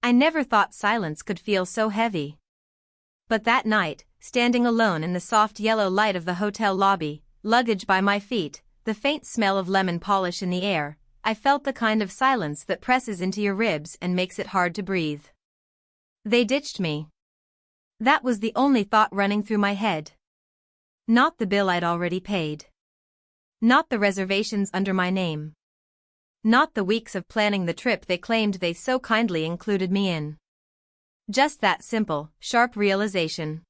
I never thought silence could feel so heavy. But that night, standing alone in the soft yellow light of the hotel lobby, luggage by my feet, the faint smell of lemon polish in the air, I felt the kind of silence that presses into your ribs and makes it hard to breathe. They ditched me. That was the only thought running through my head. Not the bill I'd already paid. Not the reservations under my name. Not the weeks of planning the trip they claimed they so kindly included me in. Just that simple, sharp realization.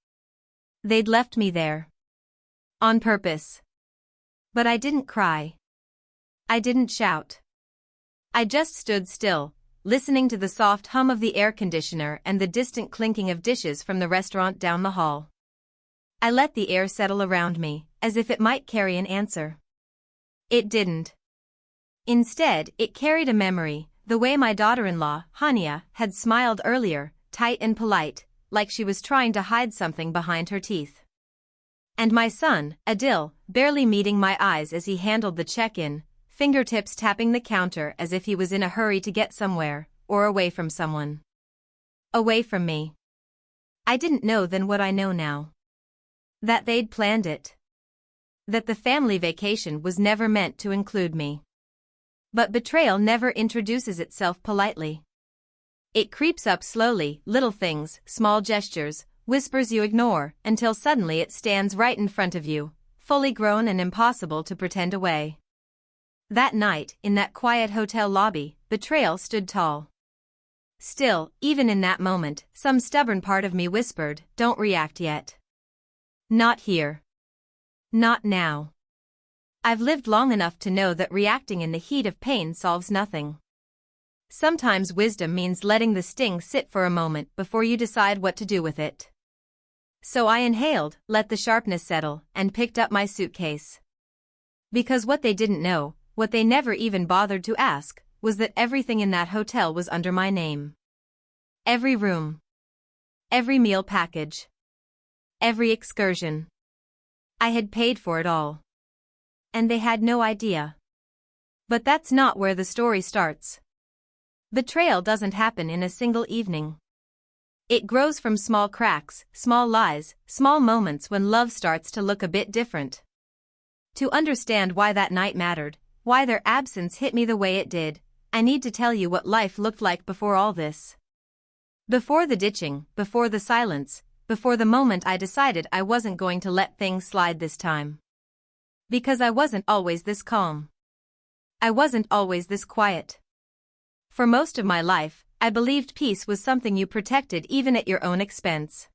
They'd left me there. On purpose. But I didn't cry. I didn't shout. I just stood still, listening to the soft hum of the air conditioner and the distant clinking of dishes from the restaurant down the hall. I let the air settle around me, as if it might carry an answer. It didn't. Instead, it carried a memory, the way my daughter-in-law, Hania, had smiled earlier, tight and polite, like she was trying to hide something behind her teeth. And my son, Adil, barely meeting my eyes as he handled the check-in, fingertips tapping the counter as if he was in a hurry to get somewhere, or away from someone. Away from me. I didn't know then what I know now. That they'd planned it. That the family vacation was never meant to include me. But betrayal never introduces itself politely. It creeps up slowly, little things, small gestures, whispers you ignore, until suddenly it stands right in front of you, fully grown and impossible to pretend away. That night, in that quiet hotel lobby, betrayal stood tall. Still, even in that moment, some stubborn part of me whispered, "Don't react yet. Not here. Not now. I've lived long enough to know that reacting in the heat of pain solves nothing. Sometimes wisdom means letting the sting sit for a moment before you decide what to do with it." So I inhaled, let the sharpness settle, and picked up my suitcase. Because what they didn't know, what they never even bothered to ask, was that everything in that hotel was under my name. Every room. Every meal package. Every excursion. I had paid for it all. And they had no idea. But that's not where the story starts. Betrayal doesn't happen in a single evening. It grows from small cracks, small lies, small moments when love starts to look a bit different. To understand why that night mattered, why their absence hit me the way it did, I need to tell you what life looked like before all this. Before the ditching, before the silence, before the moment I decided I wasn't going to let things slide this time. Because I wasn't always this calm. I wasn't always this quiet. For most of my life, I believed peace was something you protected even at your own expense.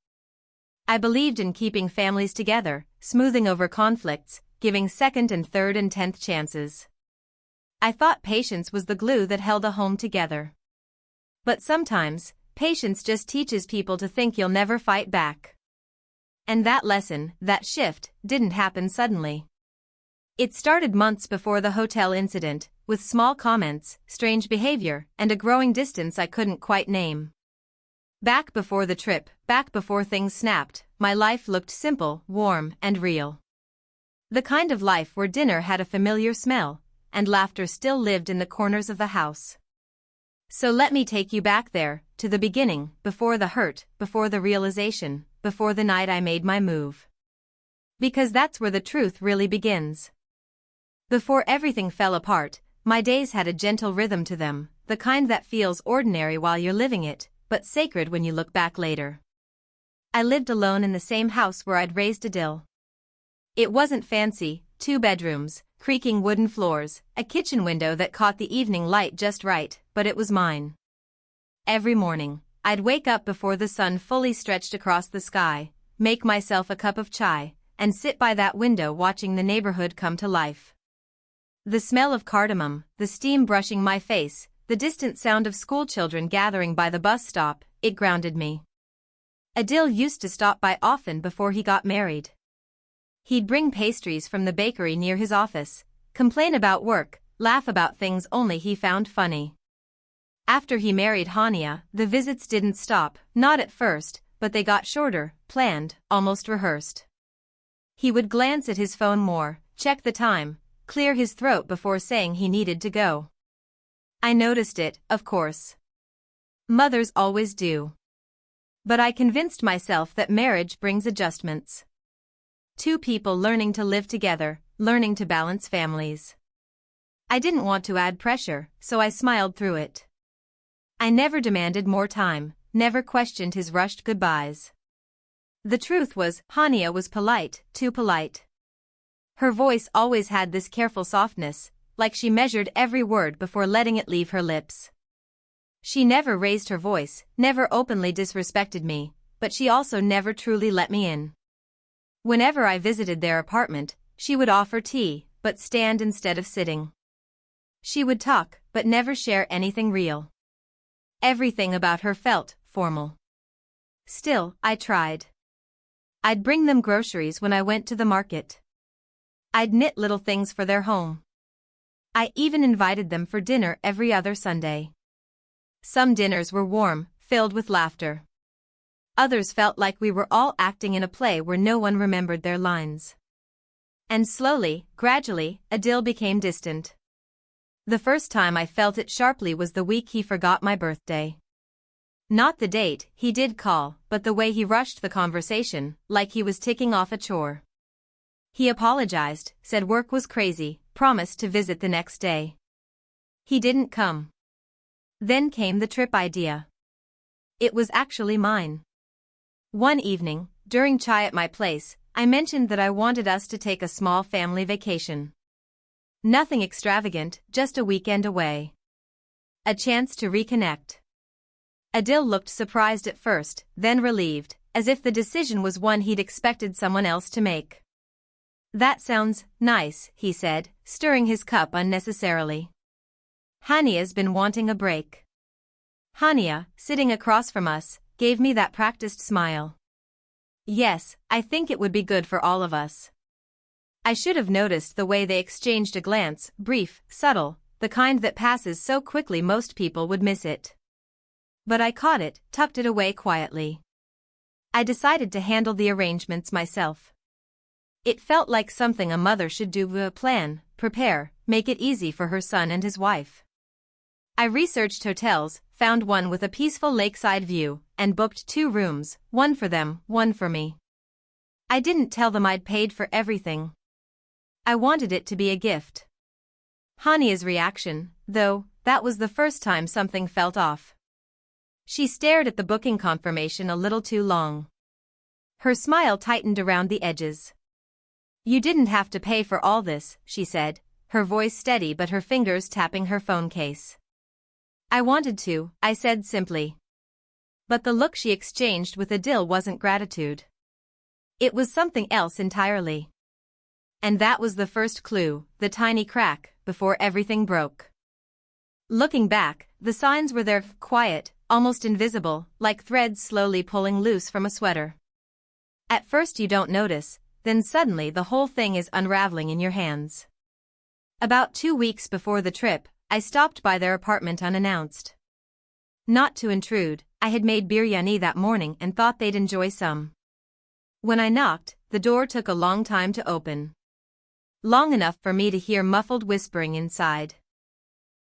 I believed in keeping families together, smoothing over conflicts, giving second and third and 10th chances. I thought patience was the glue that held a home together. But sometimes, patience just teaches people to think you'll never fight back. And that lesson, that shift, didn't happen suddenly. It started months before the hotel incident, with small comments, strange behavior, and a growing distance I couldn't quite name. Back before the trip, back before things snapped, my life looked simple, warm, and real. The kind of life where dinner had a familiar smell, and laughter still lived in the corners of the house. So let me take you back there, to the beginning, before the hurt, before the realization, before the night I made my move. Because that's where the truth really begins. Before everything fell apart, my days had a gentle rhythm to them, the kind that feels ordinary while you're living it, but sacred when you look back later. I lived alone in the same house where I'd raised Adil. It wasn't fancy, 2 bedrooms, creaking wooden floors, a kitchen window that caught the evening light just right, but it was mine. Every morning, I'd wake up before the sun fully stretched across the sky, make myself a cup of chai, and sit by that window watching the neighborhood come to life. The smell of cardamom, the steam brushing my face, the distant sound of schoolchildren gathering by the bus stop, it grounded me. Adil used to stop by often before he got married. He'd bring pastries from the bakery near his office, complain about work, laugh about things only he found funny. After he married Hania, the visits didn't stop, not at first, but they got shorter, planned, almost rehearsed. He would glance at his phone more, check the time, clear his throat before saying he needed to go. I noticed it, of course. Mothers always do. But I convinced myself that marriage brings adjustments. Two people learning to live together, learning to balance families. I didn't want to add pressure, so I smiled through it. I never demanded more time, never questioned his rushed goodbyes. The truth was, Hania was polite, too polite. Her voice always had this careful softness, like she measured every word before letting it leave her lips. She never raised her voice, never openly disrespected me, but she also never truly let me in. Whenever I visited their apartment, she would offer tea, but stand instead of sitting. She would talk, but never share anything real. Everything about her felt formal. Still, I tried. I'd bring them groceries when I went to the market. I'd knit little things for their home. I even invited them for dinner every other Sunday. Some dinners were warm, filled with laughter. Others felt like we were all acting in a play where no one remembered their lines. And slowly, gradually, Adil became distant. The first time I felt it sharply was the week he forgot my birthday. Not the date, he did call, but the way he rushed the conversation, like he was ticking off a chore. He apologized, said work was crazy, promised to visit the next day. He didn't come. Then came the trip idea. It was actually mine. One evening, during chai at my place, I mentioned that I wanted us to take a small family vacation. Nothing extravagant, just a weekend away. A chance to reconnect. Adil looked surprised at first, then relieved, as if the decision was one he'd expected someone else to make. That sounds nice, he said, stirring his cup unnecessarily. Hania's been wanting a break. Hania, sitting across from us, gave me that practiced smile. Yes, I think it would be good for all of us. I should have noticed the way they exchanged a glance, brief, subtle, the kind that passes so quickly most people would miss it. But I caught it, tucked it away quietly. I decided to handle the arrangements myself. It felt like something a mother should do: plan, prepare, make it easy for her son and his wife. I researched hotels, found one with a peaceful lakeside view, and booked 2 rooms, one for them, one for me. I didn't tell them I'd paid for everything. I wanted it to be a gift. Hania's reaction, though, that was the first time something felt off. She stared at the booking confirmation a little too long. Her smile tightened around the edges. You didn't have to pay for all this, she said, her voice steady but her fingers tapping her phone case. I wanted to, I said simply. But the look she exchanged with Adil wasn't gratitude. It was something else entirely. And that was the first clue, the tiny crack, before everything broke. Looking back, the signs were there, quiet, almost invisible, like threads slowly pulling loose from a sweater. At first you don't notice, then suddenly the whole thing is unraveling in your hands. About 2 weeks before the trip, I stopped by their apartment unannounced. Not to intrude, I had made biryani that morning and thought they'd enjoy some. When I knocked, the door took a long time to open. Long enough for me to hear muffled whispering inside.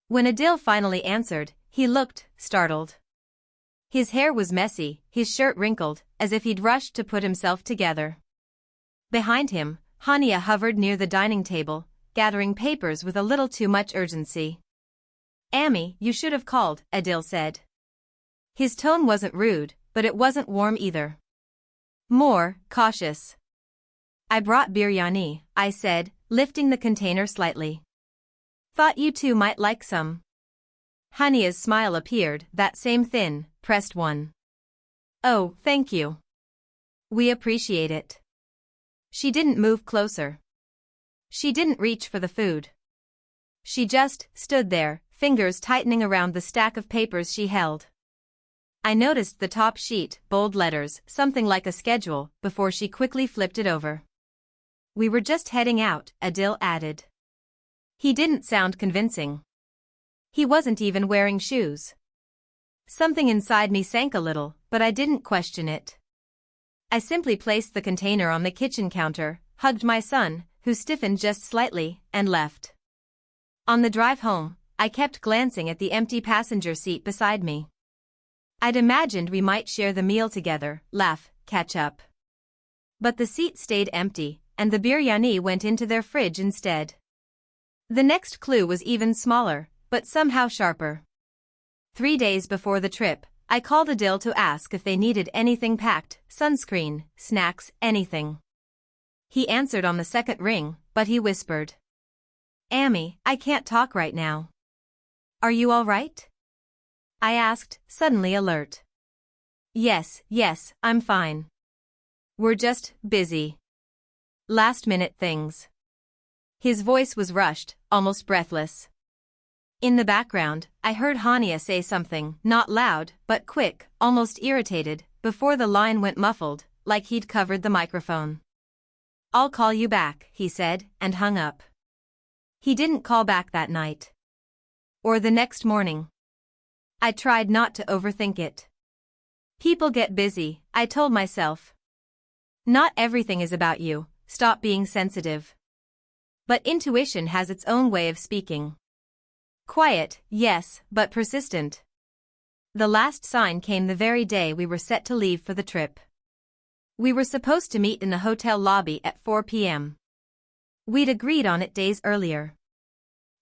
When Adil finally answered, he looked startled. His hair was messy, his shirt wrinkled, as if he'd rushed to put himself together. Behind him, Hania hovered near the dining table, gathering papers with a little too much urgency. Ami, you should have called, Adil said. His tone wasn't rude, but it wasn't warm either. More cautious. I brought biryani, I said, lifting the container slightly. Thought you two might like some. Hania's smile appeared, that same thin, pressed one. Oh, thank you. We appreciate it. She didn't move closer. She didn't reach for the food. She just stood there, fingers tightening around the stack of papers she held. I noticed the top sheet, bold letters, something like a schedule, before she quickly flipped it over. We were just heading out, Adil added. He didn't sound convincing. He wasn't even wearing shoes. Something inside me sank a little, but I didn't question it. I simply placed the container on the kitchen counter, hugged my son, who stiffened just slightly, and left. On the drive home, I kept glancing at the empty passenger seat beside me. I'd imagined we might share the meal together, laugh, catch up. But the seat stayed empty, and the biryani went into their fridge instead. The next clue was even smaller, but somehow sharper. 3 days before the trip, I called Adil to ask if they needed anything packed, sunscreen, snacks, anything. He answered on the second ring, but he whispered. "Amy, I can't talk right now. Are you all right?" I asked, suddenly alert. Yes, I'm fine. We're just busy. Last-minute things." His voice was rushed, almost breathless. In the background, I heard Hania say something, not loud, but quick, almost irritated, before the line went muffled, like he'd covered the microphone. "I'll call you back," he said, and hung up. He didn't call back that night. Or the next morning. I tried not to overthink it. People get busy, I told myself. Not everything is about you, stop being sensitive. But intuition has its own way of speaking. Quiet, yes, but persistent. The last sign came the very day we were set to leave for the trip. We were supposed to meet in the hotel lobby at 4 p.m. We'd agreed on it days earlier.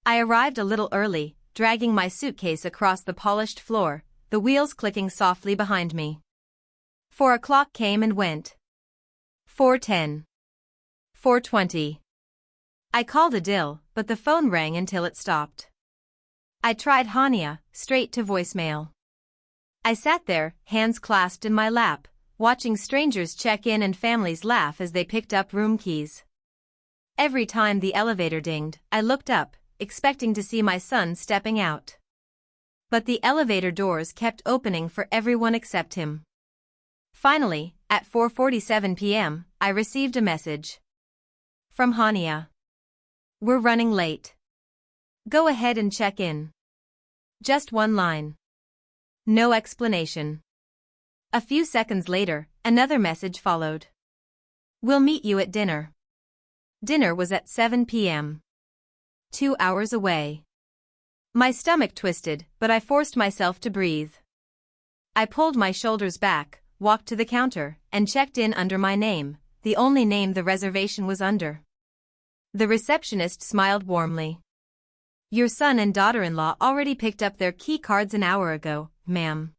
I arrived a little early, dragging my suitcase across the polished floor, the wheels clicking softly behind me. 4 o'clock came and went. 4:10. 4:20. I called Adil, but the phone rang until it stopped. I tried Hania, straight to voicemail. I sat there, hands clasped in my lap, watching strangers check in and families laugh as they picked up room keys. Every time the elevator dinged, I looked up, expecting to see my son stepping out. But the elevator doors kept opening for everyone except him. Finally, at 4:47 p.m., I received a message. From Hania. "We're running late. Go ahead and check in." Just one line. No explanation. A few seconds later, another message followed. "We'll meet you at dinner." Dinner was at 7 p.m. 2 hours away. My stomach twisted, but I forced myself to breathe. I pulled my shoulders back, walked to the counter, and checked in under my name, the only name the reservation was under. The receptionist smiled warmly. "Your son and daughter-in-law already picked up their key cards an hour ago, ma'am."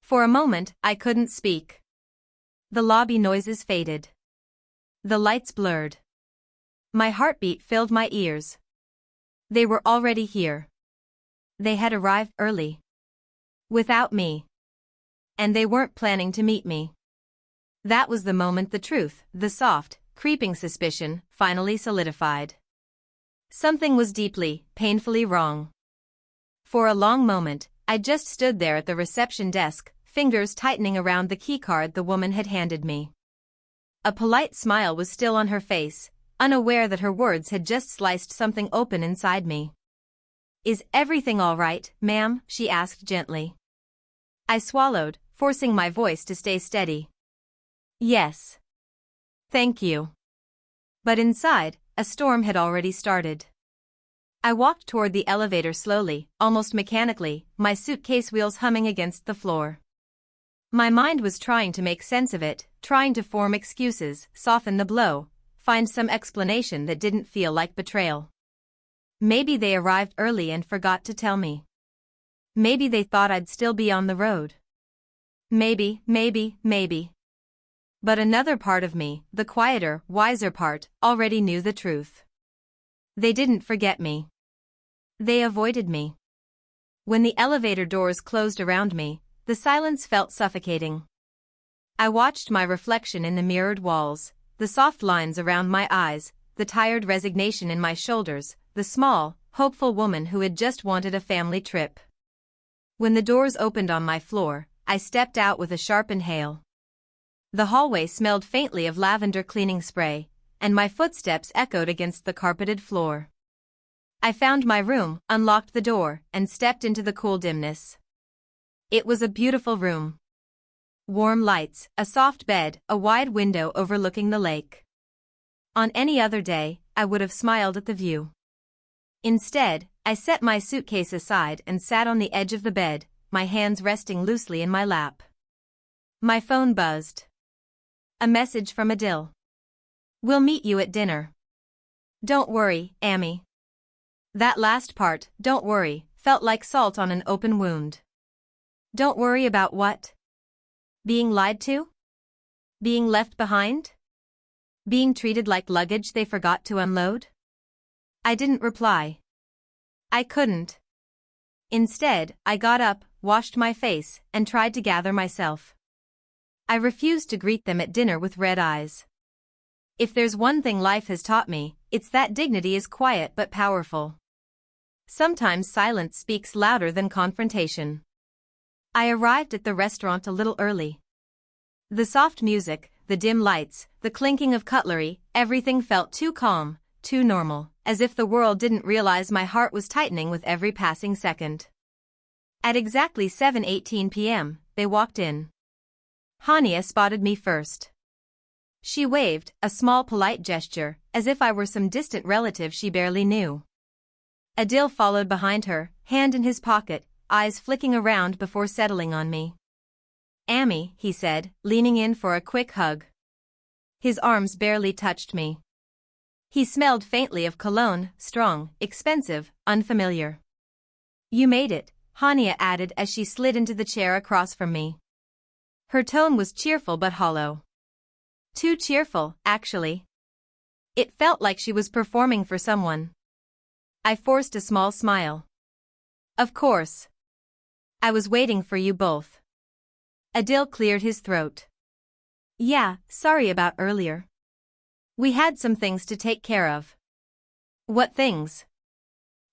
For a moment, I couldn't speak. The lobby noises faded. The lights blurred. My heartbeat filled my ears. They were already here. They had arrived early. Without me. And they weren't planning to meet me. That was the moment the truth, the soft, creeping suspicion, finally solidified. Something was deeply, painfully wrong. For a long moment, I just stood there at the reception desk, fingers tightening around the keycard the woman had handed me. A polite smile was still on her face, unaware that her words had just sliced something open inside me. "Is everything all right, ma'am?" she asked gently. I swallowed, forcing my voice to stay steady. "Yes. Thank you." But inside, a storm had already started. I walked toward the elevator slowly, almost mechanically, my suitcase wheels humming against the floor. My mind was trying to make sense of it, trying to form excuses, soften the blow, find some explanation that didn't feel like betrayal. Maybe they arrived early and forgot to tell me. Maybe they thought I'd still be on the road. Maybe. But another part of me, the quieter, wiser part, already knew the truth. They didn't forget me. They avoided me. When the elevator doors closed around me, the silence felt suffocating. I watched my reflection in the mirrored walls, the soft lines around my eyes, the tired resignation in my shoulders, the small, hopeful woman who had just wanted a family trip. When the doors opened on my floor, I stepped out with a sharp inhale. The hallway smelled faintly of lavender cleaning spray, and my footsteps echoed against the carpeted floor. I found my room, unlocked the door, and stepped into the cool dimness. It was a beautiful room. Warm lights, a soft bed, a wide window overlooking the lake. On any other day, I would have smiled at the view. Instead, I set my suitcase aside and sat on the edge of the bed, my hands resting loosely in my lap. My phone buzzed. A message from Adil. "We'll meet you at dinner." Don't worry, Amy. That last part, "don't worry," felt like salt on an open wound. Don't worry about what? Being lied to? Being left behind? Being treated like luggage they forgot to unload? I didn't reply. I couldn't. Instead, I got up, washed my face, and tried to gather myself. I refused to greet them at dinner with red eyes. If there's one thing life has taught me, it's that dignity is quiet but powerful. Sometimes silence speaks louder than confrontation. I arrived at the restaurant a little early. The soft music, the dim lights, the clinking of cutlery, everything felt too calm, too normal, as if the world didn't realize my heart was tightening with every passing second. At exactly 7:18 p.m., they walked in. Hania spotted me first. She waved, a small polite gesture, as if I were some distant relative she barely knew. Adil followed behind her, hand in his pocket, eyes flicking around before settling on me. "Amy," he said, leaning in for a quick hug. His arms barely touched me. He smelled faintly of cologne, strong, expensive, unfamiliar. "You made it," Hania added as she slid into the chair across from me. Her tone was cheerful but hollow. Too cheerful, actually. It felt like she was performing for someone. I forced a small smile. "Of course. I was waiting for you both." Adil cleared his throat. "Yeah, sorry about earlier. We had some things to take care of." "What things?"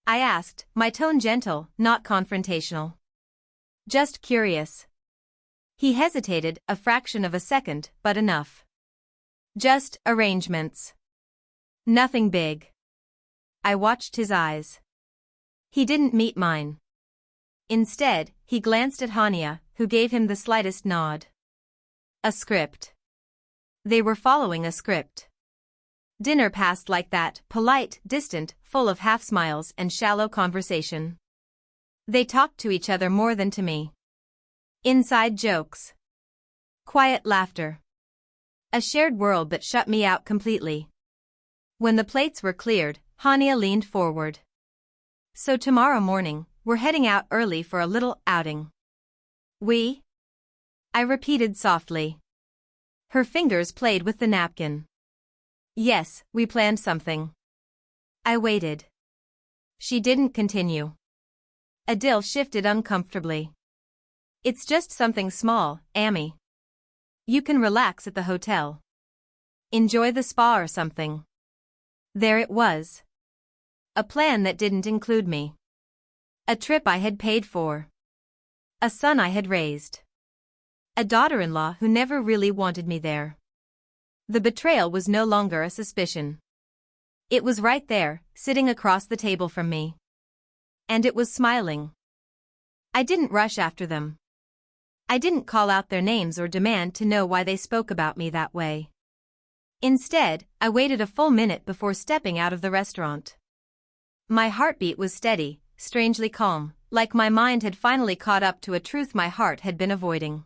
I asked, my tone gentle, not confrontational. "Just curious." He hesitated, a fraction of a second, but enough. "Just arrangements. Nothing big." I watched his eyes. He didn't meet mine. Instead, he glanced at Hania, who gave him the slightest nod. A script. They were following a script. Dinner passed like that, polite, distant, full of half-smiles and shallow conversation. They talked to each other more than to me. Inside jokes. Quiet laughter. A shared world that shut me out completely. When the plates were cleared, Hania leaned forward. "So tomorrow morning, we're heading out early for a little outing." "We?" I repeated softly. Her fingers played with the napkin. "Yes, we planned something." I waited. She didn't continue. Adil shifted uncomfortably. "It's just something small, Amy. You can relax at the hotel. Enjoy the spa or something." There it was. A plan that didn't include me. A trip I had paid for. A son I had raised. A daughter-in-law who never really wanted me there. The betrayal was no longer a suspicion. It was right there, sitting across the table from me. And it was smiling. I didn't rush after them. I didn't call out their names or demand to know why they spoke about me that way. Instead, I waited a full minute before stepping out of the restaurant. My heartbeat was steady, strangely calm, like my mind had finally caught up to a truth my heart had been avoiding.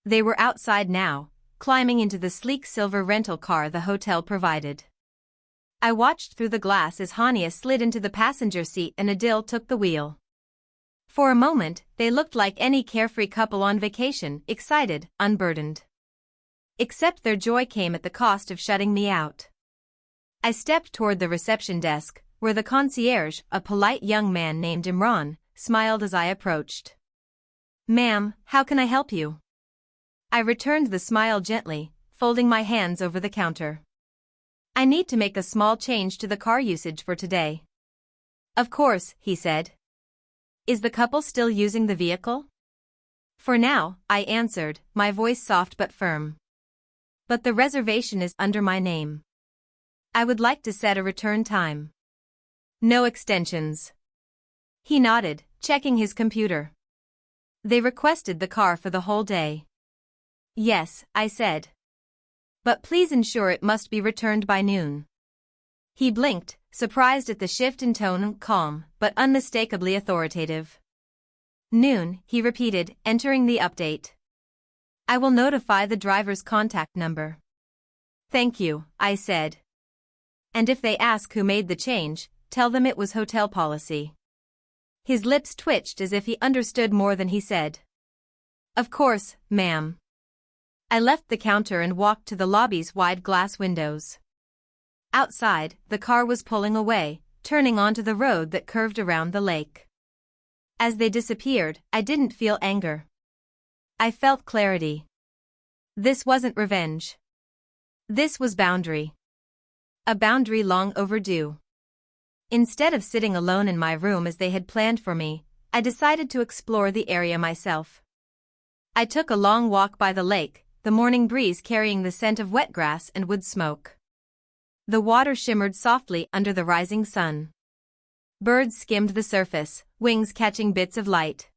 They were outside now, climbing into the sleek silver rental car the hotel provided. I watched through the glass as Hania slid into the passenger seat and Adil took the wheel. For a moment, they looked like any carefree couple on vacation, excited, unburdened. Except their joy came at the cost of shutting me out. I stepped toward the reception desk, where the concierge, a polite young man named Imran, smiled as I approached. "Ma'am, how can I help you?" I returned the smile gently, folding my hands over the counter. "I need to make a small change to the car usage for today." "Of course," he said. "Is the couple still using the vehicle?" "For now," I answered, my voice soft but firm. "But the reservation is under my name. I would like to set a return time. No extensions." He nodded, checking his computer. "They requested the car for the whole day." "Yes," I said. "But please ensure it must be returned by noon." He blinked, surprised at the shift in tone, calm, but unmistakably authoritative. Noon, he repeated, entering the update. I will notify the driver's contact number. Thank you, I said. And if they ask who made the change, tell them it was hotel policy. His lips twitched as if he understood more than he said. Of course, ma'am. I left the counter and walked to the lobby's wide glass windows. Outside, the car was pulling away, turning onto the road that curved around the lake. As they disappeared, I didn't feel anger. I felt clarity. This wasn't revenge. This was boundary. A boundary long overdue. Instead of sitting alone in my room as they had planned for me, I decided to explore the area myself. I took a long walk by the lake, the morning breeze carrying the scent of wet grass and wood smoke. The water shimmered softly under the rising sun. Birds skimmed the surface, wings catching bits of light.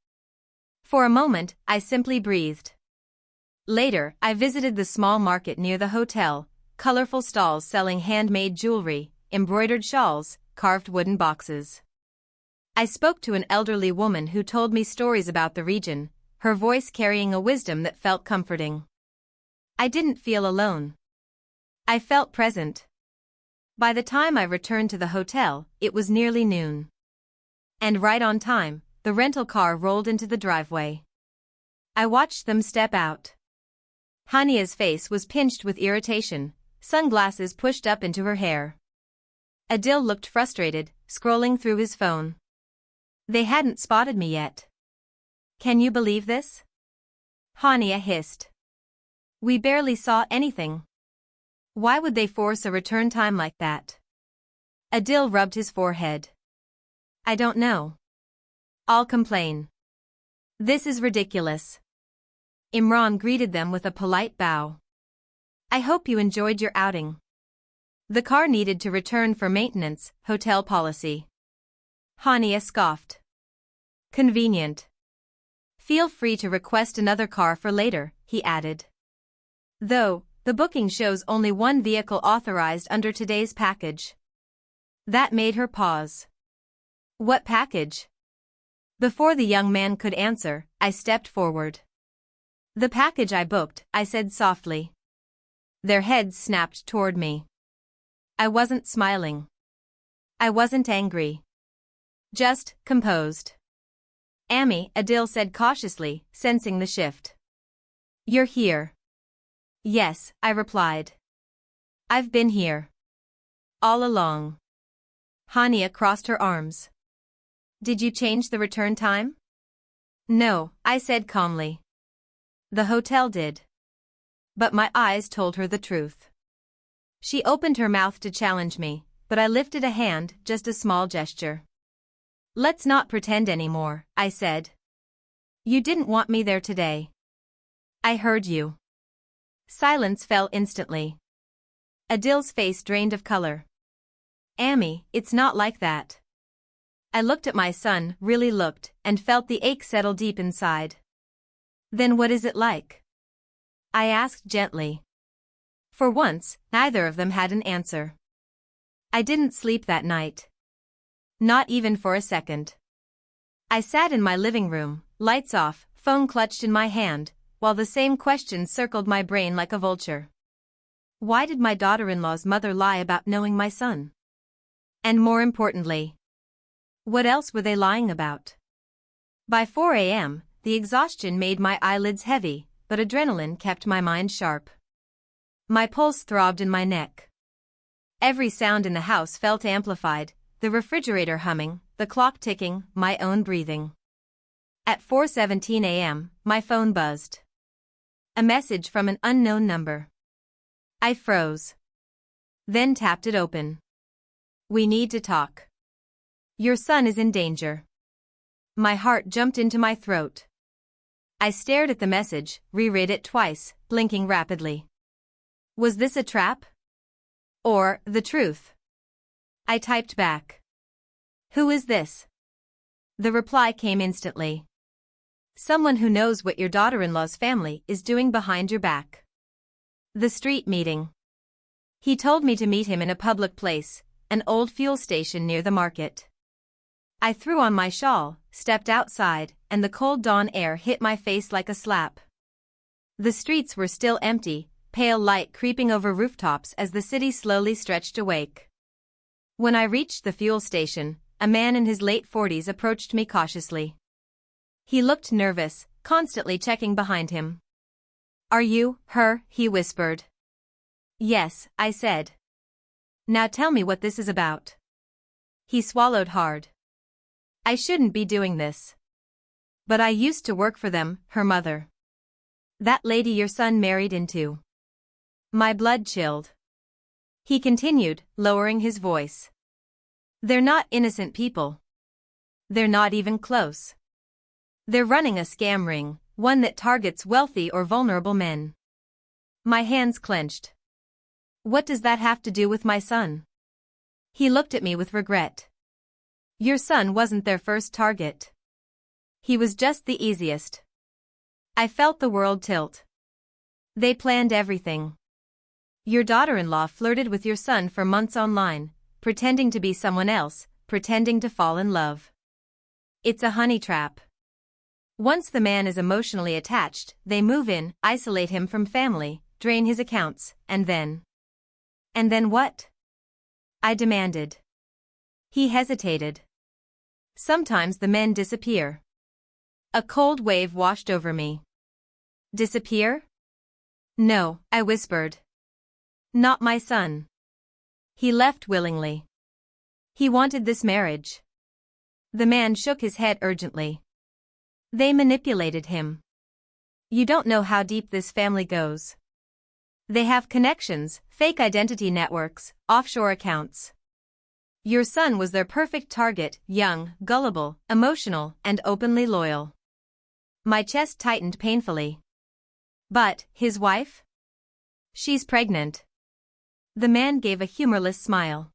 For a moment, I simply breathed. Later, I visited the small market near the hotel, colorful stalls selling handmade jewelry, embroidered shawls, carved wooden boxes. I spoke to an elderly woman who told me stories about the region, her voice carrying a wisdom that felt comforting. I didn't feel alone. I felt present. By the time I returned to the hotel, it was nearly noon. And right on time, the rental car rolled into the driveway. I watched them step out. Hania's face was pinched with irritation, sunglasses pushed up into her hair. Adil looked frustrated, scrolling through his phone. They hadn't spotted me yet. Can you believe this? Hania hissed. We barely saw anything. Why would they force a return time like that? Adil rubbed his forehead. I don't know. I'll complain. This is ridiculous. Imran greeted them with a polite bow. I hope you enjoyed your outing. The car needed to return for maintenance, hotel policy. Hania scoffed. Convenient. Feel free to request another car for later, he added. Though, the booking shows only one vehicle authorized under today's package. That made her pause. What package? Before the young man could answer, I stepped forward. The package I booked, I said softly. Their heads snapped toward me. I wasn't smiling. I wasn't angry. Just composed. Amy, Adil said cautiously, sensing the shift. You're here. Yes, I replied. I've been here. All along. Hania crossed her arms. Did you change the return time? No, I said calmly. The hotel did. But my eyes told her the truth. She opened her mouth to challenge me, but I lifted a hand, just a small gesture. Let's not pretend anymore, I said. You didn't want me there today. I heard you. Silence fell instantly. Adil's face drained of color. Amy, it's not like that. I looked at my son, really looked, and felt the ache settle deep inside. Then what is it like? I asked gently. For once, neither of them had an answer. I didn't sleep that night. Not even for a second. I sat in my living room, lights off, phone clutched in my hand, while the same questions circled my brain like a vulture. Why did my daughter-in-law's mother lie about knowing my son? And more importantly, what else were they lying about? By 4 a.m., the exhaustion made my eyelids heavy, but adrenaline kept my mind sharp. My pulse throbbed in my neck. Every sound in the house felt amplified, the refrigerator humming, the clock ticking, my own breathing. At 4:17 a.m., my phone buzzed. A message from an unknown number. I froze. Then tapped it open. We need to talk. Your son is in danger. My heart jumped into my throat. I stared at the message, reread it twice, blinking rapidly. Was this a trap? Or the truth? I typed back. Who is this? The reply came instantly. Someone who knows what your daughter-in-law's family is doing behind your back. The street meeting. He told me to meet him in a public place, an old fuel station near the market. I threw on my shawl, stepped outside, and the cold dawn air hit my face like a slap. The streets were still empty, pale light creeping over rooftops as the city slowly stretched awake. When I reached the fuel station, a man in his late 40s approached me cautiously. He looked nervous, constantly checking behind him. "Are you her?" he whispered. "Yes," I said. "Now tell me what this is about." He swallowed hard. "I shouldn't be doing this. But I used to work for them," her mother. "That lady your son married into." My blood chilled. He continued, lowering his voice. "They're not innocent people. They're not even close. They're running a scam ring, one that targets wealthy or vulnerable men." My hands clenched. "What does that have to do with my son?" He looked at me with regret. "Your son wasn't their first target. He was just the easiest." I felt the world tilt. "They planned everything. Your daughter-in-law flirted with your son for months online, pretending to be someone else, pretending to fall in love. It's a honey trap. Once the man is emotionally attached, they move in, isolate him from family, drain his accounts, and then... And then what?" I demanded. He hesitated. "Sometimes the men disappear." A cold wave washed over me. "Disappear?" "No," I whispered. "Not my son. He left willingly. He wanted this marriage." The man shook his head urgently. "They manipulated him. You don't know how deep this family goes. They have connections, fake identity networks, offshore accounts. Your son was their perfect target, young, gullible, emotional, and openly loyal." My chest tightened painfully. "But, his wife? She's pregnant." The man gave a humorless smile.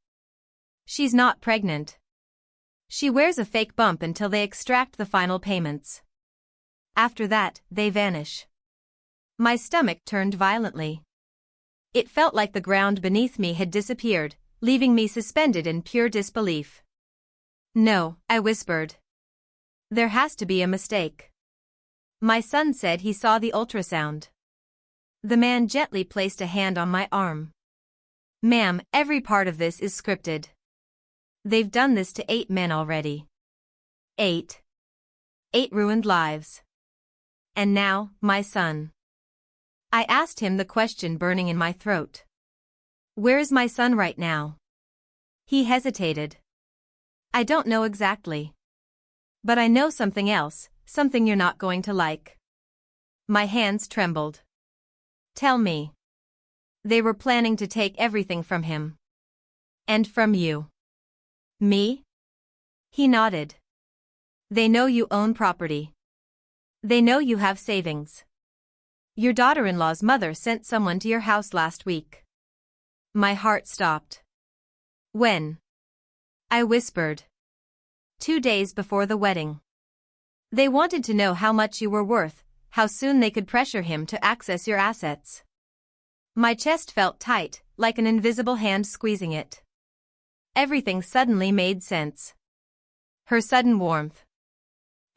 "She's not pregnant. She wears a fake bump until they extract the final payments. After that, they vanish." My stomach turned violently. It felt like the ground beneath me had disappeared, leaving me suspended in pure disbelief. "No," I whispered. "There has to be a mistake. My son said he saw the ultrasound." The man gently placed a hand on my arm. "Ma'am, every part of this is scripted. They've done this to 8 men already. 8. 8 ruined lives. And now, my son." I asked him the question burning in my throat. "Where is my son right now?" He hesitated. "I don't know exactly. But I know something else, something you're not going to like." My hands trembled. "Tell me." "They were planning to take everything from him. And from you." "Me?" He nodded. "They know you own property. They know you have savings. Your daughter-in-law's mother sent someone to your house last week." My heart stopped. "When?" I whispered. 2 days before the wedding. "They wanted to know how much you were worth, how soon they could pressure him to access your assets." My chest felt tight, like an invisible hand squeezing it. Everything suddenly made sense. Her sudden warmth.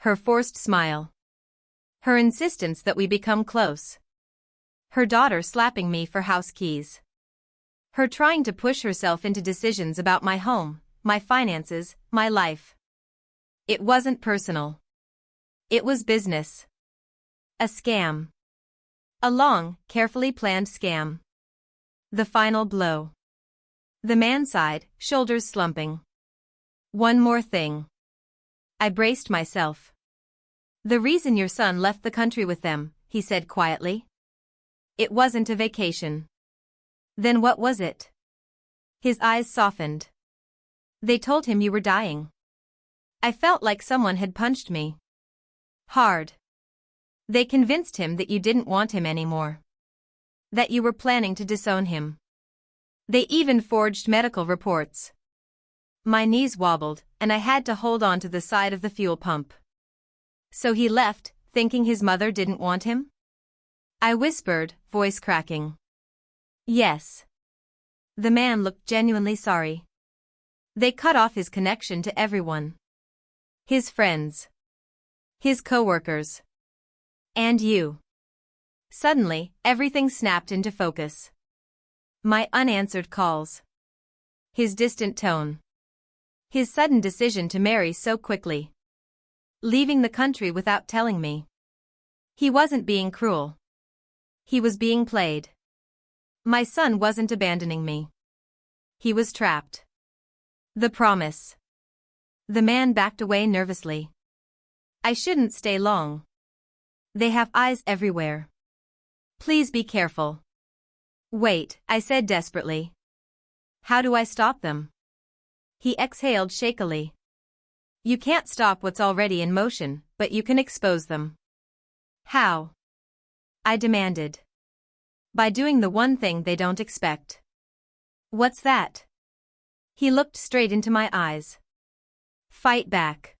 Her forced smile. Her insistence that we become close. Her daughter slapping me for house keys. Her trying to push herself into decisions about my home, my finances, my life. It wasn't personal. It was business. A scam. A long, carefully planned scam. The final blow. The man sighed, shoulders slumping. "One more thing." I braced myself. "The reason your son left the country with them," he said quietly. "It wasn't a vacation." "Then what was it?" His eyes softened. "They told him you were dying." I felt like someone had punched me. Hard. "They convinced him that you didn't want him anymore. That you were planning to disown him. They even forged medical reports." My knees wobbled, and I had to hold on to the side of the fuel pump. "So he left, thinking his mother didn't want him?" I whispered, voice cracking. "Yes." The man looked genuinely sorry. "They cut off his connection to everyone. His friends. His coworkers. And you. Suddenly, everything snapped into focus. My unanswered calls. His distant tone. His sudden decision to marry so quickly. Leaving the country without telling me. He wasn't being cruel. He was being played. My son wasn't abandoning me. He was trapped. The promise. The man backed away nervously. I shouldn't stay long. They have eyes everywhere. Please be careful. Wait, I said desperately. How do I stop them? He exhaled shakily. You can't stop what's already in motion, but you can expose them. How? I demanded. By doing the one thing they don't expect. What's that? He looked straight into my eyes. Fight back.